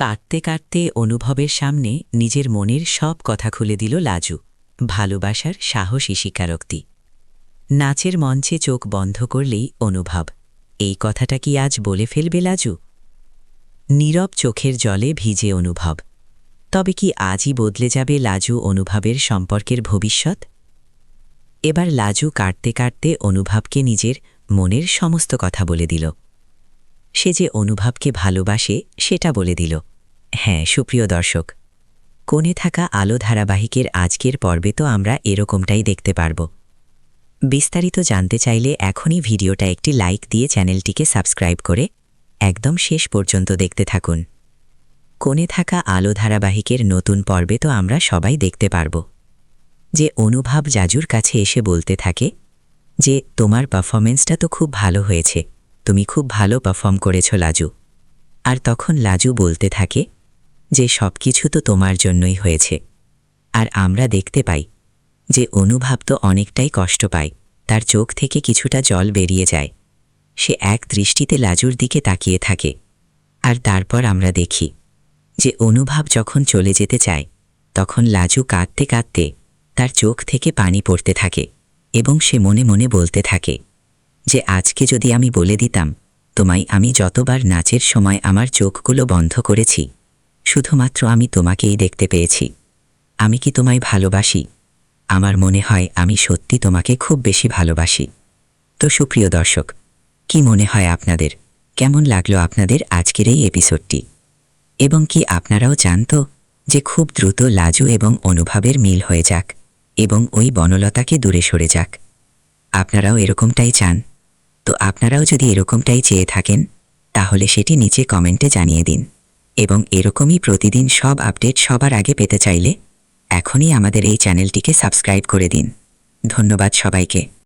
কাঁদতে কাঁদতে অনুভবের সামনে নিজের মনের সব কথা খুলে দিল লাজু। ভালোবাসার সাহসী স্বীকারোক্তি। নাচের মঞ্চে চোখ বন্ধ করলেই অনুভব। এই কথাটা কি আজ বলে ফেলবে লাজু? নীরব চোখের জলে ভিজে অনুভব। তবে কি আজই বদলে যাবে লাজু অনুভবের সম্পর্কের ভবিষ্যৎ? এবার লাজু কাঁদতে কাঁদতে অনুভবকে নিজের মনের সমস্ত কথা বলে দিল। সে যে অনুভবকে ভালোবাসে সেটা বলে দিল। হ্যাঁ সুপ্রিয় দর্শক, কোণে থাকা আলো ধারাবাহিকের আজকের পর্বে তো আমরা এরকমটাই দেখতে পারব। বিস্তারিত জানতে চাইলে এখনই ভিডিওটা একটি লাইক দিয়ে চ্যানেলটিকে সাবস্ক্রাইব করে একদম শেষ পর্যন্ত দেখতে থাকুন। কোণে থাকা আলো ধারাবাহিকের নতুন পর্বে তো আমরা সবাই দেখতে পারব যে অনুভব জাজুর কাছে এসে বলতে থাকে যে তোমার পারফরমেন্সটা তো খুব ভালো হয়েছে, তুমি খুব ভালো পারফর্ম করেছ লাজু। আর তখন লাজু বলতে থাকে যে সব কিছু তো তোমার জন্যই হয়েছে। আর আমরা দেখতে পাই যে অনুভব তো অনেকটাই কষ্ট পায়, তার চোখ থেকে কিছুটা জল বেরিয়ে যায়। সে এক দৃষ্টিতে লাজুর দিকে তাকিয়ে থাকে। আর তারপর আমরা দেখি যে অনুভব যখন চলে যেতে চায় তখন লাজু কাঁদতে কাঁদতে তার চোখ থেকে পানি পড়তে থাকে এবং সে মনে মনে বলতে থাকে যে আজকে যদি আমি বলে দিতাম তোমায় আমি যতবার নাচের সময় আমার চোখগুলো বন্ধ করেছি শুধুমাত্র আমি তোমাকেই দেখতে পেয়েছি। আমি কি তোমায় ভালোবাসি? আমার মনে হয় আমি সত্যি তোমাকে খুব বেশি ভালোবাসি। তো সুপ্রিয় দর্শক, কি মনে হয় আপনাদের? কেমন লাগলো আপনাদের আজকের এই এপিসোডটি? এবং কি আপনারাও জানতো যে খুব দ্রুত লাজু এবং অনুভবের মিল হয়ে যাক এবং ওই বনলতাকে দূরে সরে যাক? আপনারাও এরকমটাই চান? তো আপনারাও যদি এরকমটাই চেয়ে থাকেন তাহলে সেটি নিচে কমেন্টে জানিয়ে দিন। এবং এরকমই প্রতিদিন সব আপডেট সবার আগে পেতে চাইলে এখনই আমাদের এই চ্যানেলটিকে সাবস্ক্রাইব করে দিন। ধন্যবাদ সবাইকে।